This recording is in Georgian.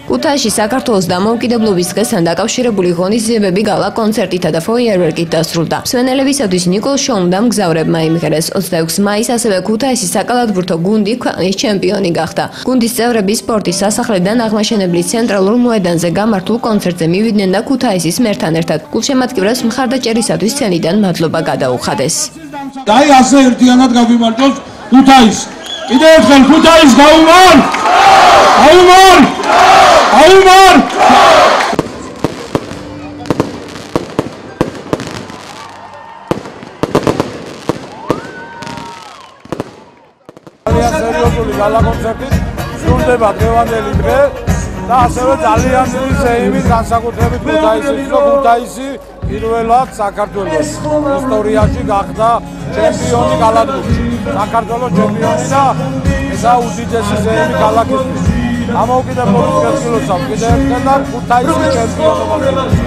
ქუთაისში საქართველოს დამოუკიდებლობის დღესთან დაკავშირებული ღონისძიებები გალა კონცერტითა და ფოიერვერკით დასრულდა. მსმენელებისათვის ნიკოლ შოუმ და მგზავრებმა იმღერეს. 26 მაისს ასევე ქუთაისის საკალათბურთო გუნდი ქვეყნის ჩემპიონი გახდა. გუნდის წევრები სპორტის სასახლედან აღმაშენებლის ცენტრალურ მოედანზე გამართულ კონცერტზე მივიდნენ და ქუთაისის მერთან ერთად გულშემატკივრებს მხარდაჭერისათვის სცენიდან მადლობა გადაუხადეს. აი ასე ერთიანად გაგვიმარჯვოს ქუთაისს. კიდევ ერთხელ ქუთაისს გაუმარ! გაუმარ! გაუმარ! ძალიან სერიოზული გალა კონცერტით სრულდება დღევანდელი დღე და ასევე ძალიან დიდი ზეიმით განსაკუთრებით ქუთაისის, რომ ქუთაისი პირველად საქართველოს ისტორიაში გახდა ჩემპიონი გალადბურთში. საქართველოს ჩემპიონი და ესა უდიდესი ზეიმი ქალაქისთვის. დამოუკიდებლობის ღირსშესანიშნაობად კიდევ ერთხელ ქუთაისის ჩემპიონობა.